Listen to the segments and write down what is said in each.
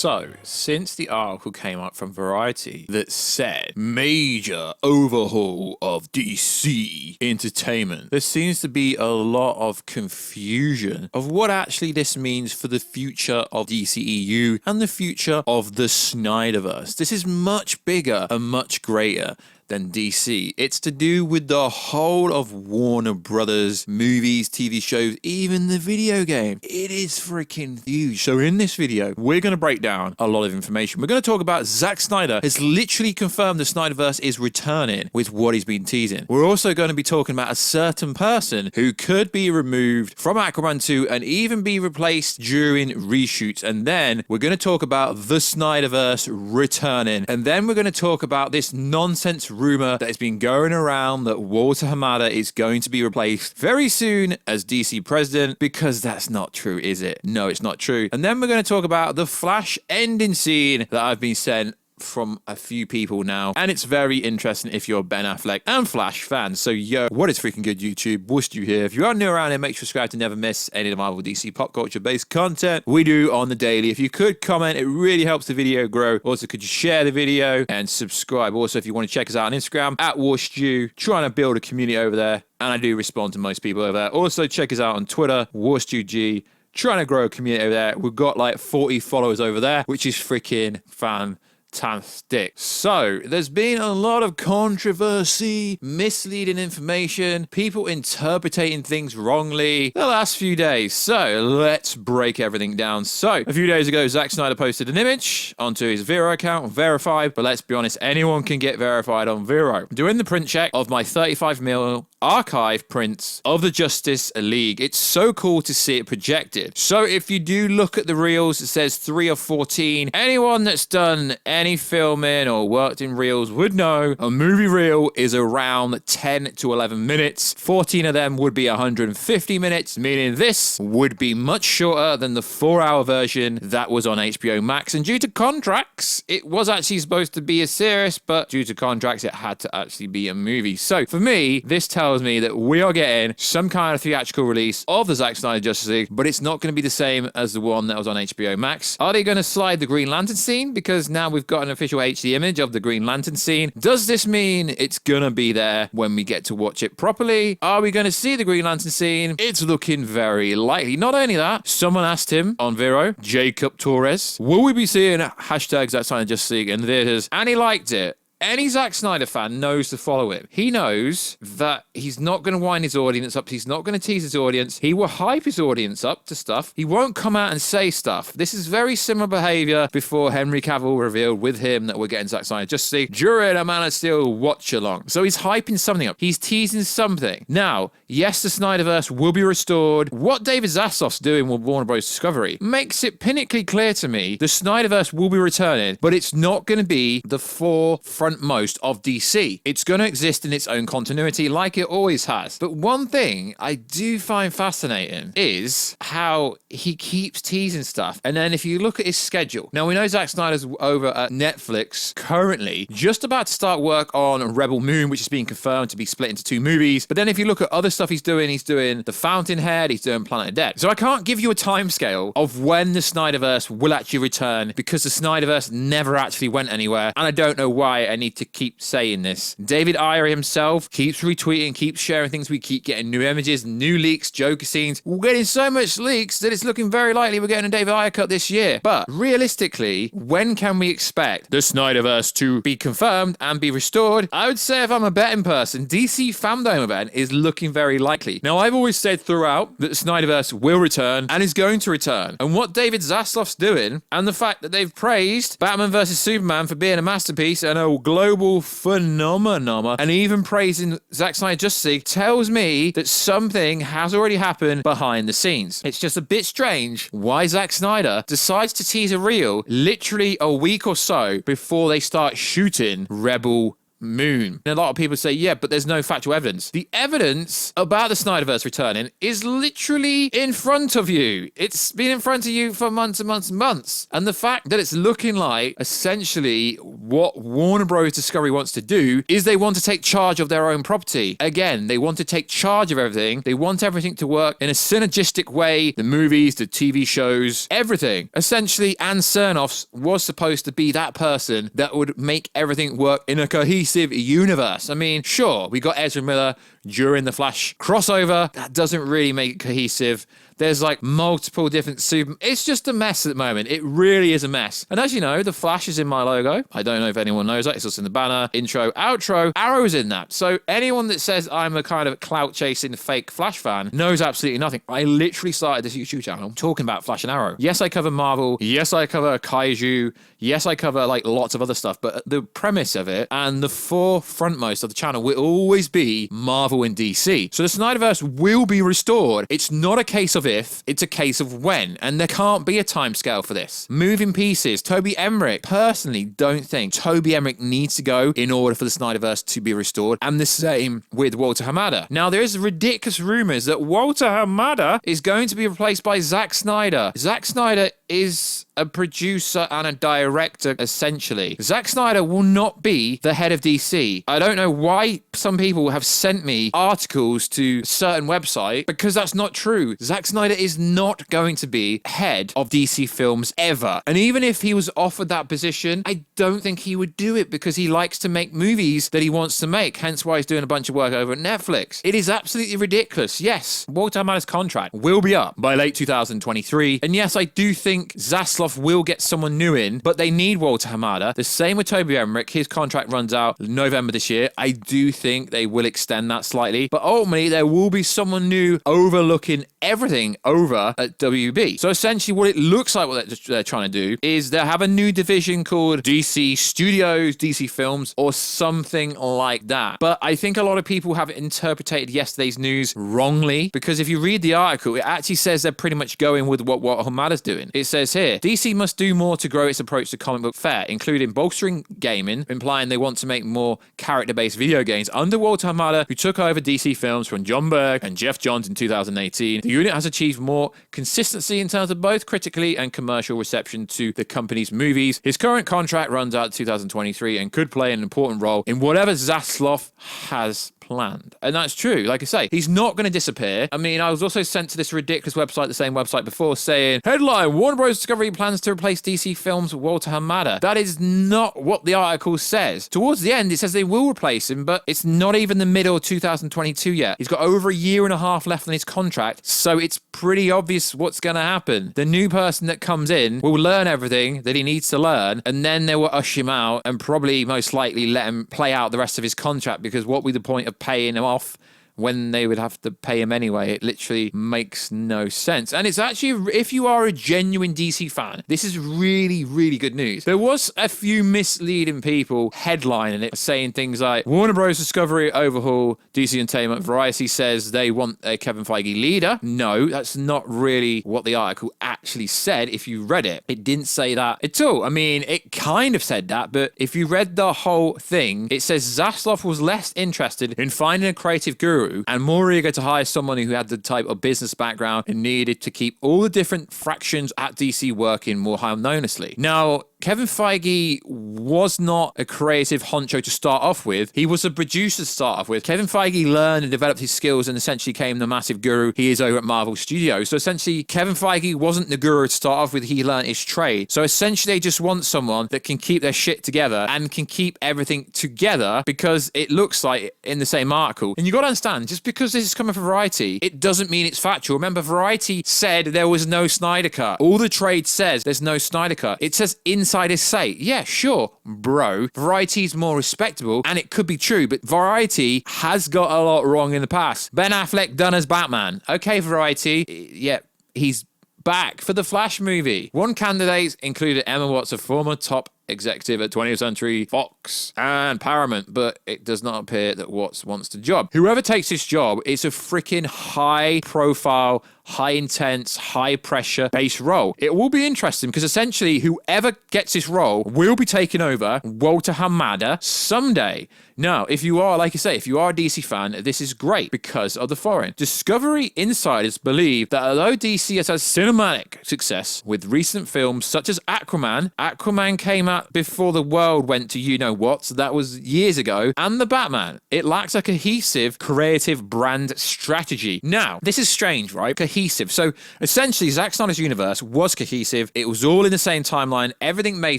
So, since the article came out from Variety that said major overhaul of DC entertainment, there seems to be a lot of confusion of what actually this means for the future of DCEU and the future of the SnyderVerse. This is much bigger and much greater than DC. It's to do with the whole of Warner Brothers movies, TV shows, even the video game. It is freaking huge. So in this video, we're going to break down a lot of information. We're going to talk about Zack Snyder has literally confirmed the SnyderVerse is returning with what he's been teasing. We're also going to be talking about a certain person who could be removed from Aquaman 2 and even be replaced during reshoots. And then we're going to talk about the SnyderVerse returning. And then we're going to talk about this nonsense rumor that has been going around that Walter Hamada is going to be replaced very soon as DC president, because that's not true, is it? No, it's not true. And then we're going to talk about the Flash ending scene that I've been sent from a few people now, and it's very interesting if you're a Ben Affleck and Flash fan. So yo, what is freaking good, YouTube? Warstu here. If you are new around here, make sure to subscribe to never miss any of the Marvel DC pop culture based content we do on the daily. If you could comment, it really helps the video grow. Also, could you share the video and subscribe? Also, if you want to check us out on Instagram at Warstu, trying to build a community over there, and I do respond to most people over there. Also, check us out on Twitter, WarstuG, trying to grow a community over there. We've got like 40 followers over there, which is freaking fantastic. So there's been a lot of controversy, misleading information, people interpreting things wrongly the last few days. So let's break everything down. So a few days ago, Zack Snyder posted an image onto his Vero account, verified, but let's be honest, anyone can get verified on Vero. Doing the print check of my 35mm archive prints of the Justice League. It's so cool to see it projected. So if you do look at the reels, it says 3 of 14. Anyone that's done any filming or worked in reels would know a movie reel is around 10 to 11 minutes. 14 of them would be 150 minutes, meaning this would be much shorter than the 4-hour version that was on HBO Max. And due to contracts, it was actually supposed to be a series, but due to contracts, it had to actually be a movie. So for me, this tells me that we are getting some kind of theatrical release of the Zack Snyder Justice League, but it's not going to be the same as the one that was on HBO Max. Are they going to slide the Green Lantern scene? Because now we've got an official HD image of the Green Lantern scene. Does this mean it's going to be there when we get to watch it properly? Are we going to see the Green Lantern scene? It's looking very likely. Not only that, someone asked him on Vero, Jacob Torres, will we be seeing hashtag Zack Snyder Justice League in theaters? And he liked it. Any Zack Snyder fan knows to follow him. He knows that he's not going to wind his audience up. He's not going to tease his audience. He will hype his audience up to stuff. He won't come out and say stuff. This is very similar behavior before Henry Cavill revealed with him that we're getting Zack Snyder Justice League during a Man of Steel watch along. So he's hyping something up. He's teasing something. Now, yes, the SnyderVerse will be restored. What David Zaslav's doing with Warner Bros. Discovery makes it pinnacly clear to me the SnyderVerse will be returning, but it's not going to be the forefront most of DC. It's going to exist in its own continuity like it always has. But one thing I do find fascinating is how he keeps teasing stuff. And then if you look at his schedule, now we know Zack Snyder's over at Netflix currently, just about to start work on Rebel Moon, which is being confirmed to be split into 2 movies. But then if you look at other stuff he's doing The Fountainhead, he's doing Planet of Dead. So I can't give you a timescale of when the SnyderVerse will actually return, because the SnyderVerse never actually went anywhere. And I don't know why I need to keep saying this. David Ayer himself keeps retweeting, keeps sharing things. We keep getting new images, new leaks, Joker scenes. We're getting so much leaks that it's looking very likely we're getting a David Ayer cut this year. But realistically, when can we expect the SnyderVerse to be confirmed and be restored? I would say, if I'm a betting person, DC Fandom event is looking very likely. Now, I've always said throughout that the SnyderVerse will return and is going to return. And what David Zaslav's doing, and the fact that they've praised Batman vs Superman for being a masterpiece and a global phenomenon, and even praising Zack Snyder Justice League, tells me that something has already happened behind the scenes. It's just a bit strange why Zack Snyder decides to tease a reel literally a week or so before they start shooting Rebel moon. And a lot of people say, yeah, but there's no factual evidence. The evidence about the SnyderVerse returning is literally in front of you. It's been in front of you for months and months and months. And the fact that it's looking like essentially what Warner Bros. Discovery wants to do is they want to take charge of their own property. Again, they want to take charge of everything. They want everything to work in a synergistic way. The movies, the TV shows, everything. Essentially, Ann Cernoff was supposed to be that person that would make everything work in a cohesive universe. I mean, sure, we got Ezra Miller during the Flash crossover. That doesn't really make it cohesive. There's like multiple different it's just a mess at the moment. It really is a mess. And as you know, the Flash is in my logo. I don't know if anyone knows that. It's also in the banner, intro, outro. Arrow's in that. So anyone that says I'm a kind of clout chasing fake Flash fan knows absolutely nothing. I literally started this YouTube channel talking about Flash and Arrow. Yes, I cover Marvel. Yes, I cover Kaiju. Yes, I cover like lots of other stuff. But the premise of it and the forefrontmost of the channel will always be Marvel and DC. So the Snyderverse will be restored. It's not a case of if, it's a case of when, and there can't be a timescale for this. Moving pieces, Toby Emmerich. Personally, don't think Toby Emmerich needs to go in order for the Snyderverse to be restored, and the same with Walter Hamada. Now, there is ridiculous rumors that Walter Hamada is going to be replaced by Zack Snyder. Zack Snyder is a producer and a director, essentially. Zack Snyder will not be the head of DC. I don't know why some people have sent me articles to a certain website, because that's not true. Zack Snyder is not going to be head of DC Films ever. And even if he was offered that position, I don't think he would do it, because he likes to make movies that he wants to make, hence why he's doing a bunch of work over at Netflix. It is absolutely ridiculous. Yes, Walter Hamada's contract will be up by late 2023. And yes, I do think Zaslav will get someone new in, but they need Walter Hamada. The same with Toby Emmerich. His contract runs out November this year. I do think they will extend that slightly, but ultimately there will be someone new overlooking everything over at WB. So essentially what it looks like what they're trying to do is they have a new division called DC Studios, DC Films, or something like that. But I think a lot of people have interpreted yesterday's news wrongly, because if you read the article, it actually says they're pretty much going with what Hamada's doing. It says here, DC must do more to grow its approach to comic book fare, including bolstering gaming, implying they want to make more character-based video games. Under Walter Hamada, who took over DC Films from John Berg and Jeff Johns in 2018, the unit has achieved more consistency in terms of both critically and commercial reception to the company's movies. His current contract runs out 2023 and could play an important role in whatever Zaslav has planned. And that's true. Like I say, he's not going to disappear. I mean, I was also sent to this ridiculous website, the same website before, saying, headline, Warner Bros. Discovery plans to replace DC Films with Walter Hamada. That is not what the article says. Towards the end, it says they will replace him, but it's not even the middle of 2022 yet. He's got over a year and a half left on his contract, so it's pretty obvious what's going to happen. The new person that comes in will learn everything that he needs to learn, and then they will usher him out and probably most likely let him play out the rest of his contract, because what would be the point of paying him off when they would have to pay him anyway? It literally makes no sense. And it's actually, if you are a genuine DC fan, this is really, really good news. There was a few misleading people headlining it, saying things like, Warner Bros. Discovery overhaul DC Entertainment. Variety says they want a Kevin Feige leader. No, that's not really what the article actually said. If you read it, it didn't say that at all. I mean, it kind of said that, but if you read the whole thing, it says Zaslav was less interested in finding a creative guru and more eager to hire someone who had the type of business background and needed to keep all the different fractions at DC working more harmoniously. Now, Kevin Feige was not a creative honcho to start off with. He was a producer to start off with. Kevin Feige learned and developed his skills and essentially became the massive guru he is over at Marvel Studios. So essentially, Kevin Feige wasn't the guru to start off with. He learned his trade. So essentially, they just want someone that can keep their shit together and can keep everything together, because it looks like in the same article. And you got to understand, just because this is coming from Variety, it doesn't mean it's factual. Remember, Variety said there was no Snyder Cut. All the trade says there's no Snyder Cut. It says insiders say. Yeah, sure, bro. Variety's more respectable, and it could be true, but Variety has got a lot wrong in the past. Ben Affleck done as Batman. Okay, Variety. Yeah, he's back for the Flash movie. One candidate included Emma Watts, a former top executive at 20th Century Fox and Paramount, but it does not appear that Watts wants the job. Whoever takes this job, it's a freaking high profile, high intense, high pressure base role. It will be interesting because essentially whoever gets this role will be taking over Walter Hamada someday. Now, if you are, like I say, if you are a DC fan, this is great because of the foreign. Discovery insiders believe that although DC has had cinematic success with recent films such as Aquaman came out before the world went to you-know-what, so that was years ago, and the Batman, it lacks a cohesive, creative brand strategy. Now, this is strange, right? Cohesive. So, essentially, Zack Snyder's universe was cohesive. It was all in the same timeline. Everything made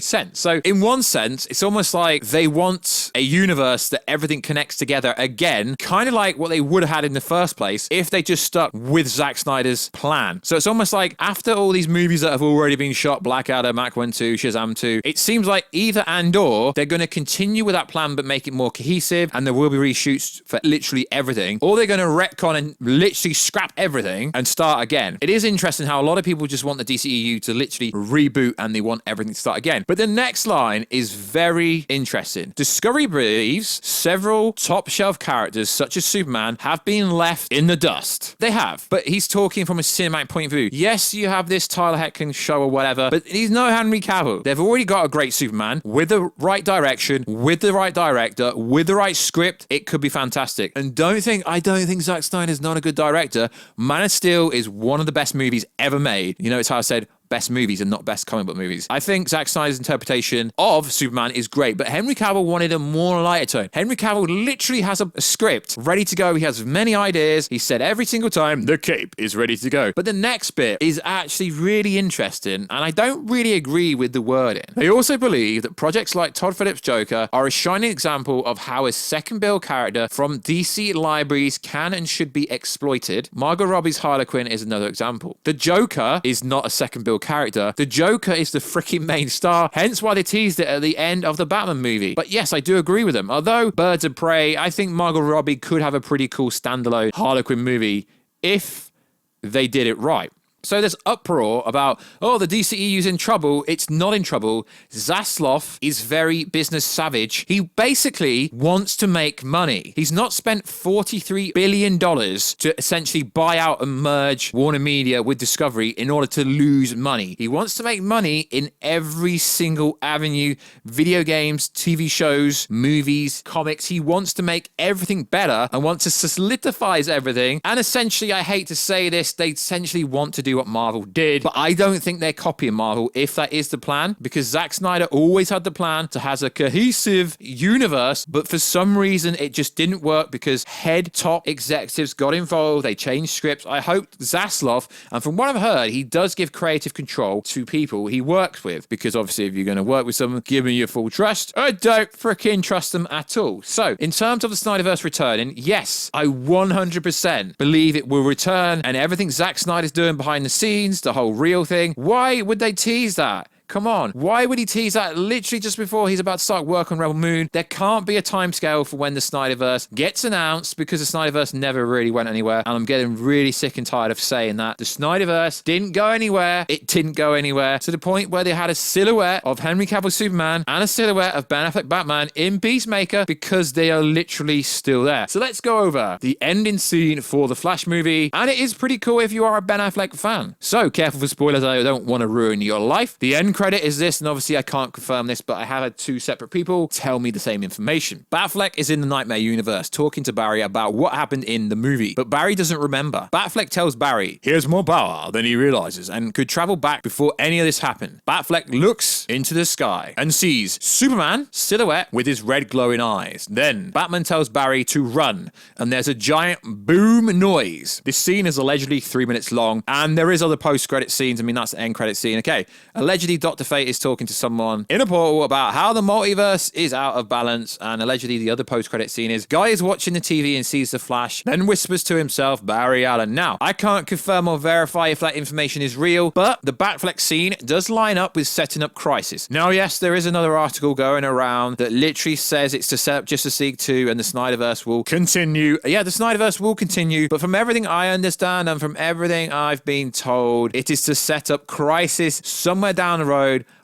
sense. So, in one sense, it's almost like they want a universe that everything connects together again, kind of like what they would have had in the first place if they just stuck with Zack Snyder's plan. So it's almost like after all these movies that have already been shot, Black Adam, Aquaman 2, Shazam 2, it seems like either and or they're going to continue with that plan but make it more cohesive, and there will be reshoots for literally everything, or they're going to retcon and literally scrap everything and start again. It is interesting how a lot of people just want the DCEU to literally reboot and they want everything to start again. But the next line is very interesting. Discovery believes several top shelf characters such as Superman have been left in the dust. They have, but he's talking from a cinematic point of view. Yes, you have this Tyler Hoechlin show or whatever, but he's no Henry Cavill. They've already got a great Superman with the right direction, with the right director, with the right script. It could be fantastic. And I don't think Zack Snyder's not a good director. Man of Steel is one of the best movies ever made. You know, it's how I said best movies and not best comic book movies. I think Zack Snyder's interpretation of Superman is great, but Henry Cavill wanted a more lighter tone. Henry Cavill literally has a script ready to go. He has many ideas. He said every single time, the cape is ready to go. But the next bit is actually really interesting, and I don't really agree with the wording. They also believe that projects like Todd Phillips' Joker are a shining example of how a second build character from DC libraries can and should be exploited. Margot Robbie's Harley Quinn is another example. The Joker is not a second build character. The Joker is the freaking main star, hence why they teased it at the end of the Batman movie. But yes, I do agree with them. Although Birds of Prey, I think Margot Robbie could have a pretty cool standalone Harlequin movie if they did it right. So there's uproar about, oh, the DCEU's in trouble. It's not in trouble. Zaslav is very business savage. He basically wants to make money. He's not spent $43 billion to essentially buy out and merge Warner Media with Discovery in order to lose money. He wants to make money in every single avenue, video games, TV shows, movies, comics. He wants to make everything better and wants to solidify everything. And essentially, I hate to say this, they essentially want to do what Marvel did, but I don't think they're copying Marvel if that is the plan, because Zack Snyder always had the plan to have a cohesive universe, but for some reason it just didn't work because head top executives got involved, they changed scripts. I hope Zaslav, and from what I've heard, he does give creative control to people he works with, because obviously if you're going to work with someone, give me your full trust. I don't freaking trust them at all. So in terms of the SnyderVerse returning, yes, I 100% believe it will return, and everything Zack Snyder's doing behind the scenes, the whole real thing. Why would they tease that? Come on. Why would he tease that literally just before he's about to start work on Rebel Moon? There can't be a timescale for when the SnyderVerse gets announced, because the SnyderVerse never really went anywhere. And I'm getting really sick and tired of saying that. The SnyderVerse didn't go anywhere. It didn't go anywhere to the point where they had a silhouette of Henry Cavill Superman and a silhouette of Ben Affleck Batman in Peacemaker, because they are literally still there. So let's go over the ending scene for the Flash movie. And it is pretty cool if you are a Ben Affleck fan. So careful for spoilers. I don't want to ruin your life. The end credit is this, and obviously I can't confirm this, but I have had two separate people tell me the same information. Batfleck is in the Nightmare universe talking to Barry about what happened in the movie, but Barry doesn't remember. Batfleck tells Barry he has more power than he realizes and could travel back before any of this happened. Batfleck looks into the sky and sees Superman silhouette with his red glowing eyes. Then Batman tells Barry to run, and there's a giant boom noise. This scene is allegedly 3 minutes long, and there is other post-credit scenes. I mean, that's the end credit scene. Okay, allegedly Dr. Fate is talking to someone in a portal about how the multiverse is out of balance, and allegedly the other post-credit scene is Guy is watching the TV and sees the Flash, then whispers to himself, Barry Allen. Now, I can't confirm or verify if that information is real, but the Batfleck scene does line up with setting up Crisis. Now, yes, there is another article going around that literally says it's to set up Justice League 2 and the SnyderVerse will continue. Yeah, the SnyderVerse will continue, but from everything I understand and from everything I've been told, it is to set up Crisis somewhere down the road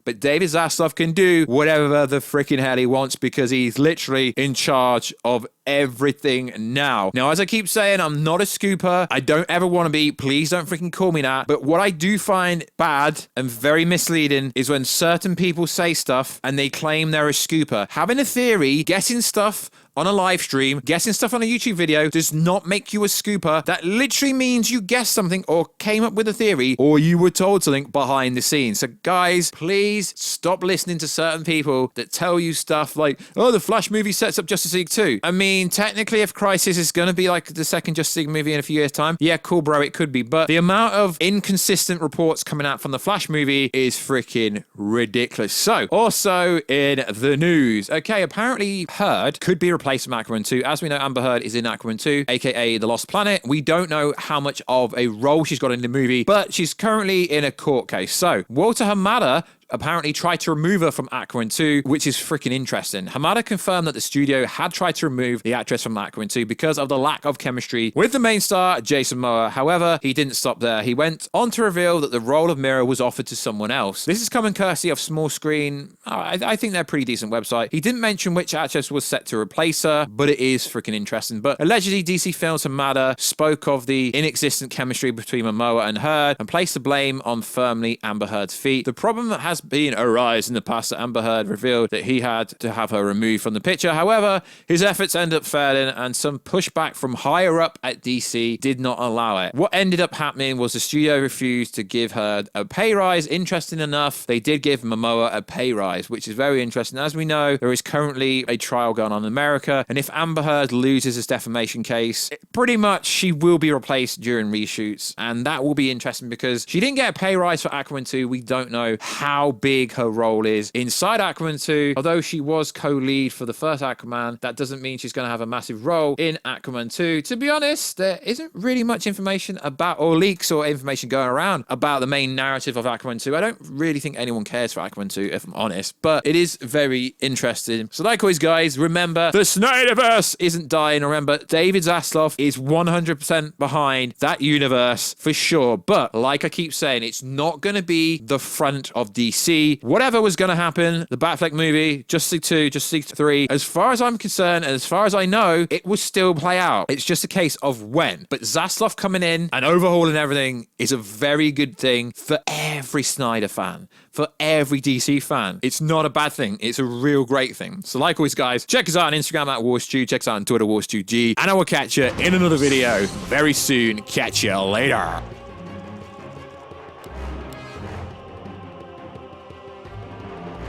but David Zaslav can do whatever the freaking hell he wants because he's literally in charge of everything now. Now, as I keep saying, I'm not a scooper. I don't ever want to be. Please don't freaking call me that. But what I do find bad and very misleading is when certain people say stuff and they claim they're a scooper. Having a theory, guessing stuff on a live stream, guessing stuff on a YouTube video does not make you a scooper. That literally means you guessed something or came up with a theory or you were told something behind the scenes. So guys, please stop listening to certain people that tell you stuff like, oh, the Flash movie sets up Justice League 2. I mean, technically, if Crisis is going to be like the second Justice League movie in a few years' time, yeah, cool, bro, it could be. But the amount of inconsistent reports coming out from the Flash movie is freaking ridiculous. So, also in the news, okay, apparently Heard could be replaced with Aquaman 2. As we know, Amber Heard is in Aquaman 2, aka The Lost Planet. We don't know how much of a role she's got in the movie, but she's currently in a court case. So, Walter Hamada apparently tried to remove her from Aquaman 2, which is freaking interesting. Hamada confirmed that the studio had tried to remove the actress from Aquaman 2 because of the lack of chemistry with the main star, Jason Momoa. However, he didn't stop there. He went on to reveal that the role of Mera was offered to someone else. This is coming courtesy of Small Screen. I think they're a pretty decent website. He didn't mention which actress was set to replace her, but it is freaking interesting. But allegedly, DC Films Hamada spoke of the inexistent chemistry between Momoa and Heard and placed the blame on firmly Amber Heard's feet. The problem that has been a rise in the past that Amber Heard revealed that he had to have her removed from the picture. However, his efforts ended up failing and some pushback from higher up at DC did not allow it. What ended up happening was the studio refused to give her a pay rise. Interesting enough, they did give Momoa a pay rise, which is very interesting. As we know, there is currently a trial going on in America, and if Amber Heard loses this defamation case, pretty much she will be replaced during reshoots, and that will be interesting because she didn't get a pay rise for Aquaman 2. We don't know how big her role is inside Aquaman 2. Although she was co-lead for the first Aquaman, that doesn't mean she's going to have a massive role in Aquaman 2. To be honest, there isn't really much information about, or leaks or information going around about the main narrative of Aquaman 2. I don't really think anyone cares for Aquaman 2, if I'm honest, but it is very interesting. So like always, guys, remember, the SnyderVerse isn't dying. Remember, David Zaslav is 100% behind that universe for sure. But like I keep saying, it's not going to be the front of DC. Whatever was going to happen, the Batfleck movie, Justice League 2, Justice League 3, as far as I'm concerned and as far as I know, it will still play out. It's just a case of when. But Zaslav coming in and overhauling everything is a very good thing for every Snyder fan, for every DC fan. It's not a bad thing. It's a real great thing. So like always, guys, check us out on Instagram at Warstu, check us out on Twitter, WarstuG, and I will catch you in another video very soon. Catch you later.